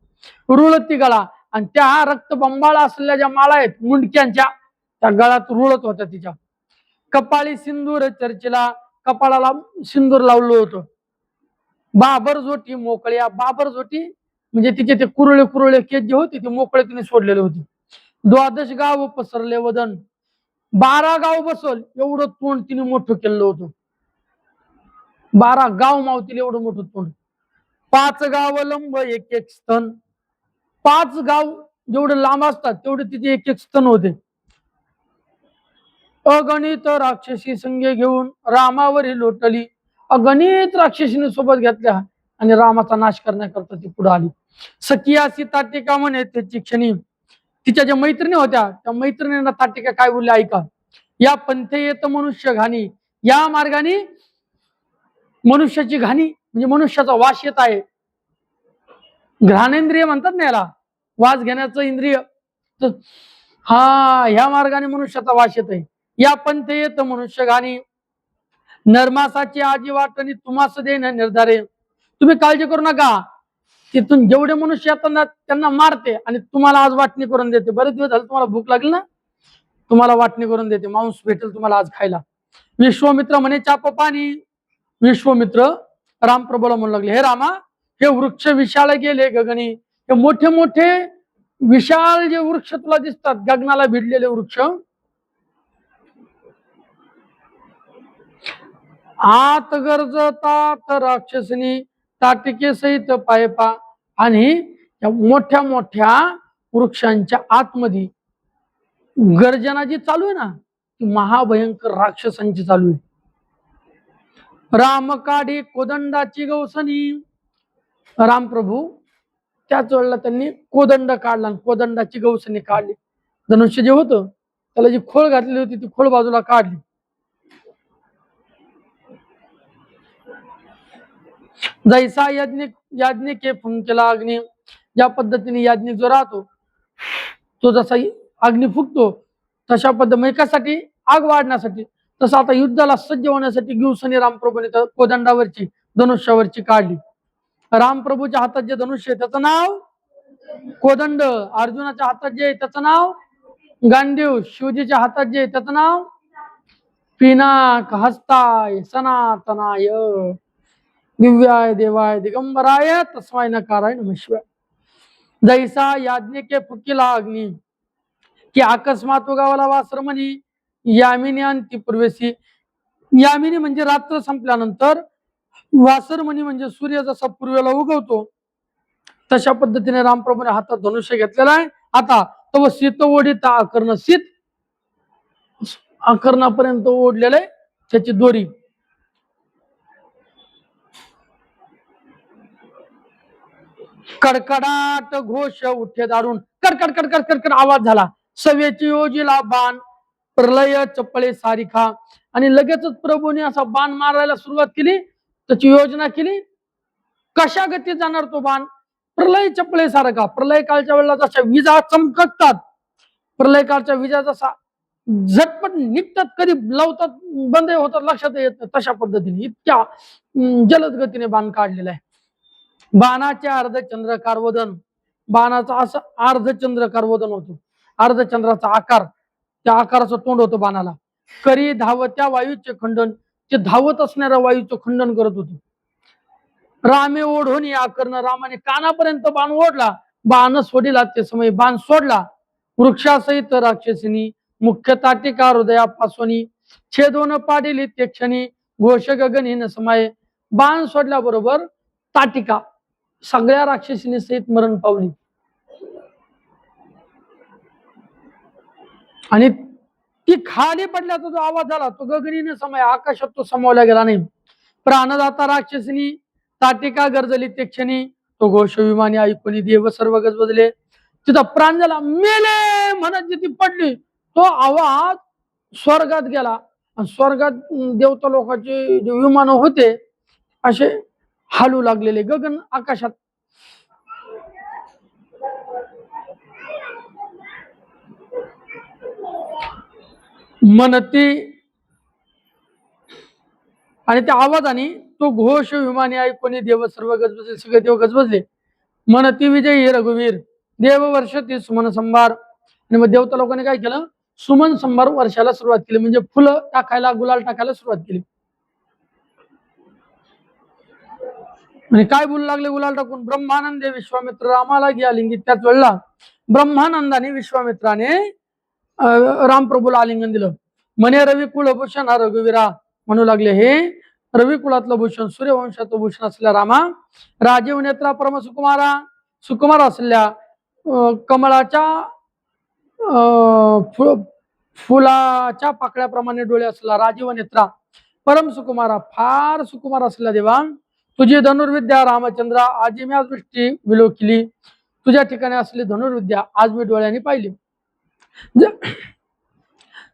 रुळती गळा, आणि त्या रक्त बंबाळा असलेल्या ज्या माळा आहेत मुंडक्यांच्या त्या गळ्यात रुळत होत्या तिच्या. कपाळी सिंदूर चर्चिला, कपाळाला सिंदूर लावलं होतं. बाबर जोटी मोकळ्या, बाबर जोटी म्हणजे तिचे ते कुरळे कुरळे केस जे होते ते मोकळे तिने सोडलेले होते. द्वादश गाव पसरले वदन, 12 गाव बसल एवढं तोंड तिने मोठं केलं होतं. 12 गाव मावतील एवढं मोठं तोंड. 5 गाव लंब एक एक स्तन, 5 गाव जेवढे लांब असतात तेवढे तिथे एक एक स्तन होते. अगणित राक्षसी संगे घेऊन रामावरी लोटली, अगणित राक्षसीने सोबत घेतल्या आणि रामाचा नाश करण्याकरता ती पुढे आली. सखिया सीता टीका म्हणे त्याची क्षणी, तिच्या ज्या मैत्रिणी होत्या त्या मैत्रिणींना ताटिका काय बोलले ऐका. या पंथे येत मनुष्य घाणी, या मार्गाने मनुष्याची घाणी म्हणजे मनुष्याचा वास येत आहे. घ्राणेंद्रिय म्हणतात ना याला, वास घेण्याचं इंद्रिय. हा, ह्या मार्गाने मनुष्याचा वास येत आहे. या पंथे येत मनुष्य घाणी, नरमासाची आजी वाटणी तुम्हास देण निर्धारे. तुम्ही काळजी करू नका, तिथून जेवढे मनुष्य येतात त्यांना मारते आणि तुम्हाला आज वाटणी करून देते. बरेच दिवस झाले तुम्हाला भूक लागली ना, तुम्हाला वाटणी करून देते, मांस भेटेल तुम्हाला आज खायला. विश्वामित्र म्हणे चाप पाणी. विश्वामित्र रामप्रभूला म्हणू लागले, हे रामा, हे वृक्ष विशाळ गेले गगनी, हे मोठे मोठे विशाल जे वृक्ष तुला दिसतात गगनाला भिडलेले वृक्ष, आत गरजतात राक्षसनी ताटिके सहित पायपा, आणि या मोठ्या मोठ्या वृक्षांच्या आतमध्ये गर्जना जी चालू आहे ना ती महाभयंकर राक्षसांची चालू आहे. राम काढी कोदंडाची गवसनी, रामप्रभू त्याच वेळेला त्यांनी कोदंड काढला, कोदंडाची गवसणी काढली. धनुष्य जे होतं त्याला जी खोळ घातलेली होती ती खोळ बाजूला काढली. जैसा याज्ञिके फुंकेला अग्नी, ज्या पद्धतीने याज्ञिक जो राहतो तो जसा अग्नी फुकतो तशा पद्धतीने कशासाठी, आग वाढण्यासाठी, तसं आता युद्धाला सज्ज होण्यासाठी दिवसांनी रामप्रभूने कोदंडावरची धनुष्यावरची काढली. रामप्रभूच्या हातात जे धनुष्य आहे त्याचं नाव कोदंड, अर्जुनाच्या हातात जे आहे त्याचं नाव गांडीव, शिवजीच्या हातात जे आहे त्याचं नाव पिनाक, हस्ताय सनातनाय दिव्याय देवाय दिगंबराय तस्माय नकाराय नमः शिवाय. जैसा याज्ञिके फुकिला अग्नी की अकस्मात उगावला वासर म्हणी यामिनी अंती पूर्वेसी. यामिनी म्हणजे रात्र संपल्यानंतर, वासर म्हणी म्हणजे सूर्य जसा पूर्वेला उगवतो तशा पद्धतीने रामप्रभूने हातात धनुष्य घेतलेला आहे. आता तो शीत ओढीत आकर्ण, शीत आकर्णापर्यंत ओढलेले त्याची दोरी. कडकडाट घोष उठे दारुण, कडकड कडकड कडकड आवाज झाला. सवेची योजीला बाण प्रलय चपळे सारिखा. आणि लगेचच प्रभूने असा बाण मारायला सुरुवात केली, त्याची योजना केली. कशा गतीत जाणार तो बाण? प्रलय चपळे सारखा. प्रलय काळच्या वेळेला जशा विजा चमकतात, प्रलय काळच्या विजा जसा झटपट निघतात, कधी लावतात बंद होतात लक्षात येत, तशा पद्धतीने इतक्या जलद गतीने बाण काढलेला आहे. बाणाचे अर्धचंद्राकार वदन, बाणाचा असं अर्धचंद्राकार वदन होतो, अर्धचंद्राचा आकार, त्या आकाराचं तोंड होतं बाणाला. करी धावत्या वायूचे खंडन, ते धावत असणाऱ्या वायूचं खंडन करत होते. रामे ओढून या कर्ण, रामाने कानापर्यंत बाण ओढला, बाण सोडला ते समय बाण सोडला. वृक्षासहित राक्षसिनी मुख्य ताटिका हृदयापासून छेदोन पाडिली ते क्षणी घोष गगनहीन समाये. बाण सोडल्याबरोबर ताटिका सगळ्या राक्षसीने सहित मरण पावली. आणि ती खाली पडल्याचा जो आवाज झाला तो गगनीने समय, आकाशात तो समावला गेला नाही. प्राणदाता राक्षसिनी ताटिका गरजली ते क्षणी तो घोष विमानी ऐकून देव सर्व गजबजले. तिथं प्राण झाला, मेले म्हणत जी ती पडली, तो आवाज स्वर्गात गेला. स्वर्गात देवता लोकांचे जे विमान होते असे हालू लागलेले गगन आकाशात. मनती आणि त्या आवाजाने तो घोष विमानी ऐकून देव सर्व गजबजले, सगळे देव गजबजले. मनती विजयी रघुवीर देव वर्षती सुमन संभार. आणि मग देवता लोकांनी काय केलं? सुमन संभार वर्षाला सुरुवात केली, म्हणजे फुलं टाकायला, गुलाल टाकायला सुरुवात केली. आणि काय बोलू लागले गुलाल टाकून? ब्रह्मानंदे विश्वामित्र रामाला घ्या लिंगी. त्याच वेळेला ब्रह्मानंदाने विश्वामित्राने रामप्रभूला आलिंगन दिलं. म्हणे रवी कुलभूषण हा रघुवीरा, म्हणू लागले हे रवी कुलातलं भूषण, सूर्यवंशाचं भूषण असलेल्या रामा, राजीव नेत्रा परम सुकुमारा, सुकुमार असलेल्या कमळाच्या फुलाच्या पाकळ्याप्रमाणे डोळे असलेला राजीव नेत्रा परम सुकुमारा, फार सुकुमार असलेला देवा, तुझी धनुर्विद्या रामचंद्रा आजी मी दृष्टी विलोकिली. तुझ्या ठिकाणी असलेली धनुर्विद्या आज मी डोळ्यांनी पाहिली.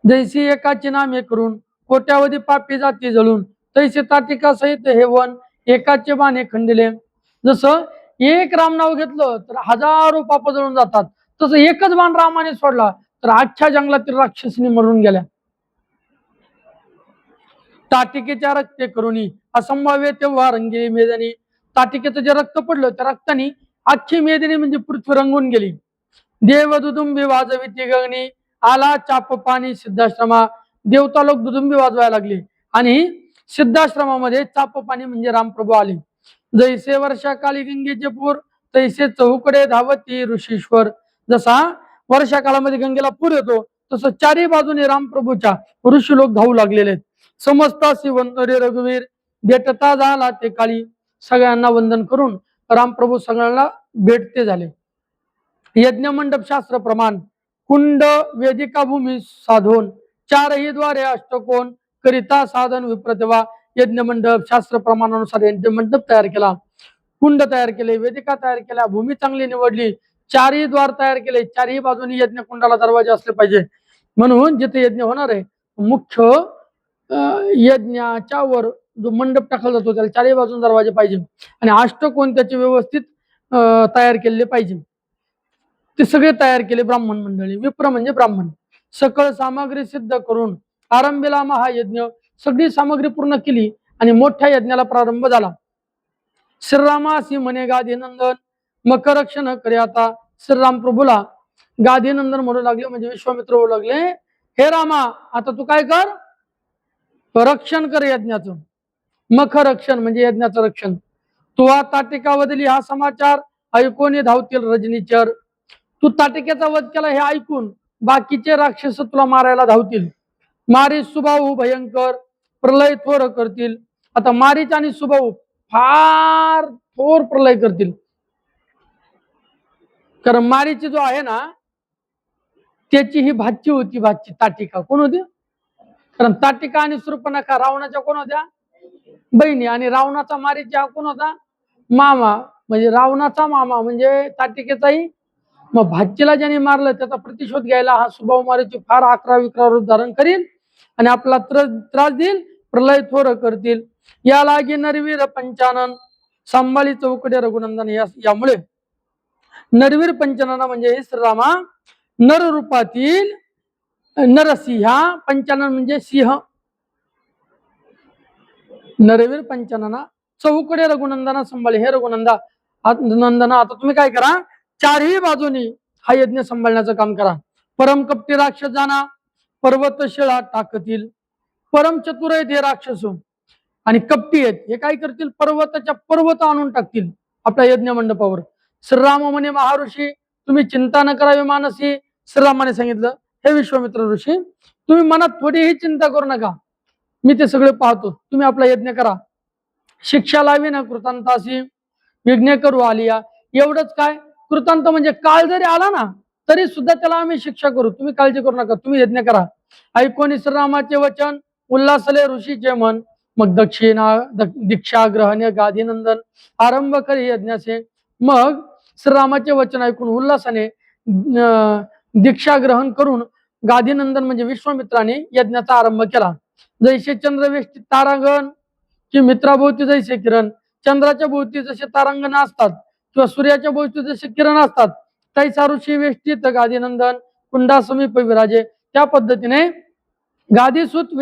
जैसी एकाची नामे करून कोट्यावधी पापी जाती जळून, तैसे ताटिका सहित हे वन एकाचे बाणे खंडिले. जसं एक राम नाव घेतलं तर हजारो पाप जळून जातात, तसं एकच बाण रामाने सोडला तर अख्ख्या जंगलातील राक्षसीने मरून गेल्या. ताटिकेच्या रक्ते करुणी असंभाव्य तेव्हा रंगेली मेदिनी. ताटिकेचं जे रक्त पडलं त्या रक्ताने अख्खी मेदिनी म्हणजे पृथ्वी रंगून गेली. देव दुदुंबी वाजविती गगनी आला चाप पाणी सिद्धाश्रमा. देवता लोक दुदुंबी वाजवायला लागले आणि सिद्धाश्रमामध्ये चाप पाणी म्हणजे रामप्रभू आले. जैसे वर्षाकाळी गंगेचे पूर तैसे चौकडे धावती ऋषीश्वर. जसा वर्षा काळामध्ये गंगेला पूर येतो तसं चारही बाजूने रामप्रभूच्या ऋषी लोक धावू लागलेले आहेत. समजतासी वंदरे रघुवीर भेटता झाला ते काळी. सगळ्यांना वंदन करून रामप्रभू सगळ्यांना भेटते झाले. यज्ञ मंडप शास्त्र प्रमाण कुंड वेदिका भूमी साधून चारही द्वारे अष्टकोन करिता साधन विप्रतेवा. यज्ञ मंडप शास्त्र प्रमाणानुसार यज्ञ मंडप तयार केला, कुंड तयार केले, वेदिका तयार केल्या, भूमी चांगली निवडली, चारही द्वार तयार केले. चारही बाजूनी यज्ञ कुंडाला दरवाजे असले पाहिजे, म्हणून जिथे यज्ञ होणार आहे मुख्य यज्ञाच्या वर जो मंडप टाकला जातो त्याला चारही बाजून दरवाजे पाहिजे आणि अष्टकोन त्याचे व्यवस्थित तयार केलेले पाहिजे. ते सगळे तयार केले ब्राह्मण मंडळी. विप्र म्हणजे ब्राह्मण. सकळ सामग्री सिद्ध करून आरंभीला महायज्ञ, सगळी सामग्री पूर्ण केली आणि मोठ्या यज्ञाला प्रारंभ झाला. श्रीरामासी म्हणे गादी नंदन, मकरक्षण करे आता. श्रीराम प्रभूला गादी नंदन म्हणू लागले, म्हणजे विश्वामित्र म्हणू लागले, हे रामा, आता तू काय कर, रक्षण कर यज्ञाचं. मखर रक्षण म्हणजे यज्ञाचं रक्षण. तू ताटिका वदली हा समाचार ऐकून धावतील रजनीचर. तू ताटिकेचा वध केला हे ऐकून बाकीचे राक्षस तुला मारायला धावतील. मारी सुबाहू भयंकर, प्रलय थोर करतील. आता मारीच आणि सुबाहू फार थोर प्रलय करतील. कारण मारीची जो आहे ना, त्याची ही भाची होती, भाची ताटिका. कोण होती? कारण ताटिका आणि शूर्पणखा रावणाच्या कोण होत्या? बहिणी. आणि रावणाचा मारीचा कोण होता? मामा. म्हणजे रावणाचा मामा म्हणजे ताटिकेचाही. मग भाचीला ज्याने मारलं त्याचा प्रतिशोध घ्यायला हा सुबाहू मारीची फार 11-11 रूप धारण करील आणि आपला त्रास देईल, प्रलय थोर करतील. या लागे नरवीर पंचानन, संभाळी चौकडे रघुनंदन. यामुळे नरवीर पंचानन म्हणजे श्रीरामा नर रूपातील नरसिंहा, पंचानन म्हणजे सिंह. नरवीर पंचानना चौकडे रघुनंदना संभाळी. हे रघुनंदना, आता तुम्ही काय करा, चारही बाजूनी हा यज्ञ सांभाळण्याचं काम करा. परम कपटी राक्षस जाना पर्वत शिळा टाकतील. परम चतुर आहेत हे राक्षस आणि कपटी आहेत, हे काय करतील, पर्वताच्या पर्वत आणून टाकतील आपल्या यज्ञ मंडपावर. श्रीराम म्हणे महाऋषी, तुम्ही चिंता न करावी मानसी. श्रीरामाने सांगितलं, हे विश्वामित्र ऋषी, तुम्ही मनात थोडीही चिंता करू नका, मी ते सगळे पाहतो, तुम्ही आपला यज्ञ करा. शिक्षा लावी ना कृतांतासी, विघ्न करू आलिया. एवढंच काय, कृतांत म्हणजे काळ जरी आला ना तरी सुद्धा त्याला आम्ही शिक्षा करू, तुम्ही काळजी करू नका, तुम्ही यज्ञ करा. ऐकून श्रीरामाचे वचन उल्हासले ऋषीचे मन. मग दीक्षा ग्रहण गादीनंदन आरंभ करी यज्ञाचे. मग श्रीरामाचे वचन ऐकून उल्हासाने दीक्षा ग्रहण करून गादीनंदन म्हणजे विश्वामित्राने यज्ञाचा आरंभ केला. जैसे चंद्रवेष्टित तारांगण कि मित्राभोवती जैसे किरण. चंद्राच्या भोवती जसे तारांगण असतात किंवा सूर्याच्या भोवती जसे किरण असतात, तैसा ऋषी वेष्टित गादीनंदन कुंडा समीप विराजे. त्या पद्धतीने गादीसूत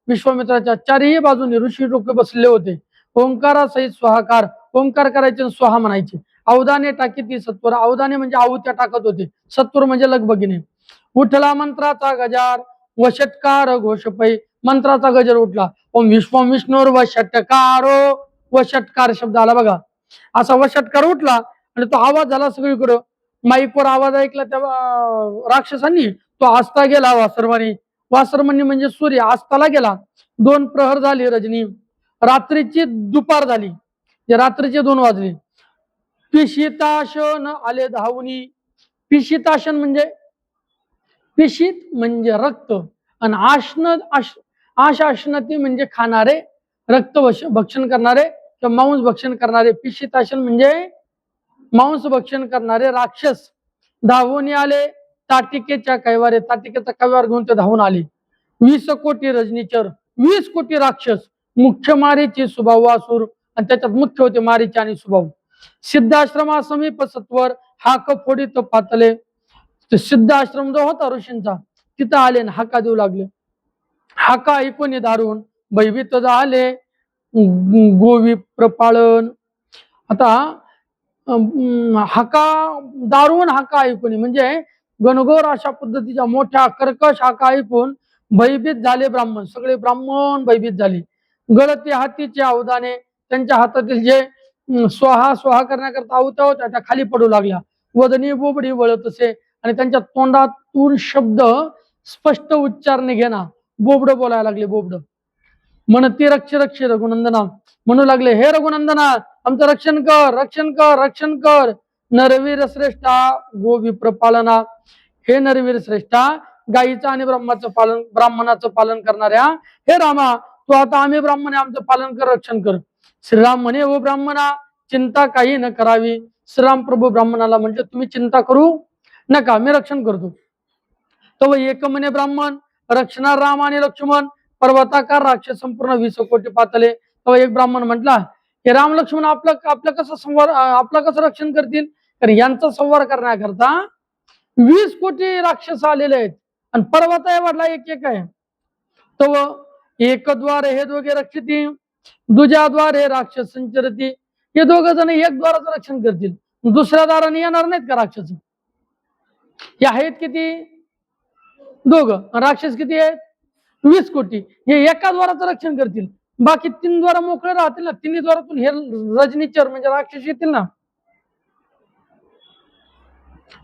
विश्वामित्राच्या चारही बाजूने ऋषी लोक बसले होते. ओंकारासहित स्वाहाकार, ओंकार करायचे, स्वाहा म्हणायचे. अवधाने टाकीती सत्वर, अवधाने म्हणजे आहुत्या टाकत होते, सत्वर म्हणजे लगबगीने. उठला मंत्राचा गजार वषटकार घोषपै, मंत्राचा गजर उठला. ओम विश्वम विष्णूर वषटकारो, वषटकार शब्द आला बघा. असा वषटकार उठला आणि तो आवाज झाला सगळीकडं. माईकवर आवाज ऐकला त्या राक्षसांनी, तो आस्ता गेला वासरवाणी. वासरमणी म्हणजे सूर्य आस्ताला गेला. 2 प्रहर झाली रजनी, रात्रीची दुपार झाली, रात्रीचे 2 वाजले. पिशिताशन आले धावणी. पिशिताशन म्हणजे पिशित म्हणजे रक्त आणि आशासनती म्हणजे खाणारे, रक्त भक्षण करणारे किंवा मांस भक्षण करणारे. पिशिताशन म्हणजे मांस भक्षण करणारे राक्षस धावून आले ताटिकेच्या कैवारे. ताटिकेचा कैवार घेऊन ते धावून आले. 20 कोटी रजनीचर, 20 कोटी राक्षस. मुख्य मारीचे सुबाहू असुर आणि त्याच्यात मुख्य होते मारीचे आणि सुबाहू. सिद्धाश्रमा समीप सत्वर हाक फोडीत पातले. सिद्ध आश्रम जो होता ऋषींचा तिथं आले आणि हाका देऊ लागले. हाका ऐकून दारुण भयभीत झाले गोवी प्रपाळन. आता हाका दारुण हाका ऐकून म्हणजे गणगोर अशा पद्धतीच्या मोठ्या कर्कश हाका ऐकून भयभीत झाले ब्राह्मण. सगळे ब्राह्मण भयभीत झाले. गळती हातीचे अवधाने, त्यांच्या हातातील जे स्वाहा करण्याकरता आहुत्या होत्या त्या खाली पडू लागल्या. वदनी बोबडी वळत असे आणि त्यांच्या तोंडातून शब्द स्पष्ट उच्चार निघेना, बोबड बोलायला लागले. बोबड म्हणती रक्ष रक्ष रघुनंदना, म्हणू लागले, हे रघुनंदना आमचं रक्षण कर, रक्षण कर, रक्षण कर. नरवीर श्रेष्ठा गो विप्रपालना, हे नरवीर श्रेष्ठा गायीचं आणि ब्राह्मणाचं पालन करणाऱ्या हे रामा, तू आता आम्ही ब्राह्मण आमचं पालन कर, रक्षण कर. श्रीराम म्हणे, ओ ब्राह्मणा चिंता काही न करावी. श्रीराम प्रभू ब्राह्मणाला म्हणजे तुम्ही चिंता करू नका, मी रक्षण करतो. तो एक म्हणे ब्राह्मण रक्षणार राम आणि लक्ष्मण पर्वताकार राक्षस संपूर्ण 20 कोटी पातले. तो एक ब्राह्मण म्हटला, हे राम लक्ष्मण आपलं कसं संवार, आपलं कसं रक्षण करतील, कारण यांचा संवार करण्याकरता 20 कोटी राक्षस आलेले आहेत आणि पर्वत आहे वाढला एक एक आहे. तव एकद्वारे हे दोघे रक्षती, दुजाद्वारे राक्षस संचरती. हे दोघ जण एक द्वाराचं रक्षण करतील, दुसऱ्या दाराने येणार नाहीत का राक्षस? हे आहेत किती? दोघं. राक्षस किती आहेत? 20 कोटी. हे एका द्वाराचं रक्षण करतील, बाकी 3 द्वार मोकळे राहतील ना. 3 द्वारातून हे रजनीचर म्हणजे राक्षस येतील ना.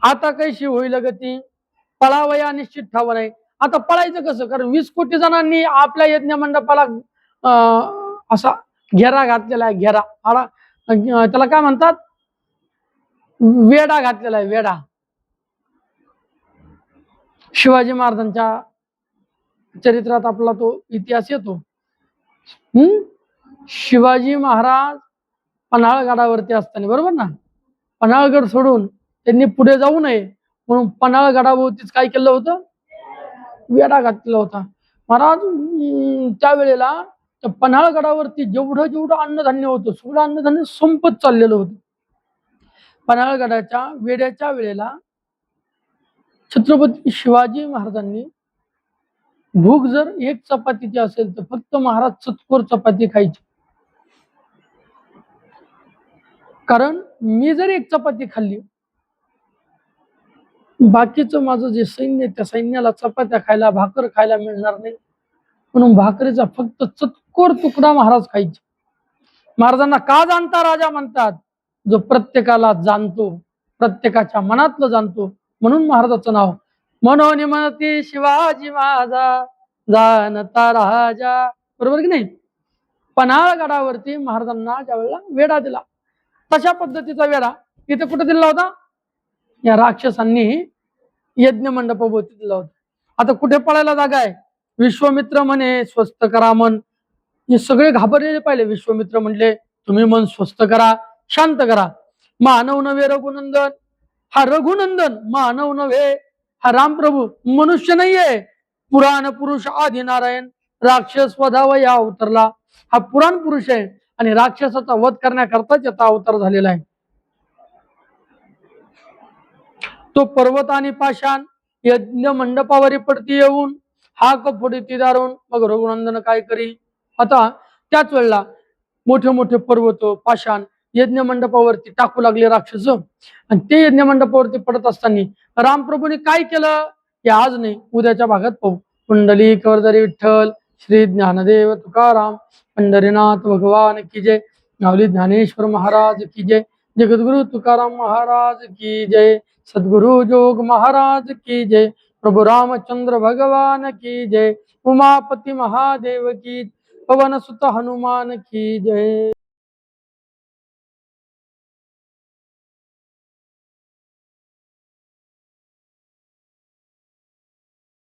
आता कैशी होईल गती, पळावया निश्चित ठाव नाही. आता पळायचं कसं? कारण 20 कोटी जणांनी आपल्या यज्ञ मंडपाला असा घेरा घातलेला आहे. घेरा आडा त्याला काय म्हणतात? वेढा घातलेला आहे, वेढा. शिवाजी महाराजांच्या चरित्रात आपला तो इतिहास येतो. शिवाजी महाराज पन्हाळगडावरती असताना, बरोबर ना, पन्हाळगड सोडून त्यांनी पुढे जाऊ नये म्हणून पन्हाळगडाभोवतीच काय केलं होतं? वेढा घातलेला होता. महाराज त्यावेळेला त्या पन्हाळगडावरती जेवढं जेवढं अन्नधान्य होतं, सगळं अन्नधान्य संपत चाललेलं होतं. पन्हाळगडाच्या वेड्याच्या वेळेला छत्रपती शिवाजी महाराजांनी भूक जर एक चपातीची असेल तर फक्त महाराज चतकोर चपाती खायची. कारण मी जर एक चपाती खाल्ली, बाकीचं माझं जे सैन्य, त्या सैन्याला चपात्या खायला, भाकर खायला मिळणार नाही. म्हणून भाकरीचा फक्त चतकोर तुकडा महाराज खायचे. महाराजांना का जाणता राजा म्हणतात? जो प्रत्येकाला जाणतो, प्रत्येकाच्या मनातलं जाणतो, म्हणून महाराजाचं नाव. म्हणून म्हणती शिवाजी माझा जाणता राजा, बरोबर की नाही? पन्हाळगडावरती महाराजांना ज्या वेळेला वेढा दिला, तशा पद्धतीचा वेढा इथे कुठे दिला होता? या राक्षसांनी यज्ञ मंडपाभोवती दिला होता. आता कुठे पळायला जागा आहे? विश्वामित्र म्हणे स्वस्थ करा मन. हे सगळे घाबरलेले पाहिले. विश्वामित्र म्हणले तुम्ही मन स्वस्थ करा, शांत करा. मानव नव्हे रघुनंदन, हा रघुनंदन मानव नव्हे, हा रामप्रभू मनुष्य नाहीये. पुराण पुरुष आदि नारायण, राक्षस वधावया अवतरला. हा पुराण पुरुष आहे आणि राक्षसाचा वध करण्याकरताच याचा अवतार झालेला आहे. तो पर्वत आणि पाषाण यज्ञ मंडपावरी पडती येऊन हाक फोडती दारून. मग रघुनंदन काय करी? आता त्याच वेळेला मोठे मोठे पर्वत पाषाण यज्ञ मंडपावरती टाकू लागले राक्षस. आणि ते यज्ञ मंडपावरती पडत असताना रामप्रभूने काय केलं हे आज नाही, उद्याच्या भागात पाहू. कुंडली करदरी विठ्ठल, श्री ज्ञानदेव तुकाराम, पंढरीनाथ भगवान की जय. नावली ज्ञानेश्वर महाराज की जय. जगद्गुरु तुकाराम महाराज की जय. सद्गुरु जोग महाराज की जय. प्रभु रामचंद्र भगवान की जय. उमापति महादेव की, पवन सुत हनुमान की जय.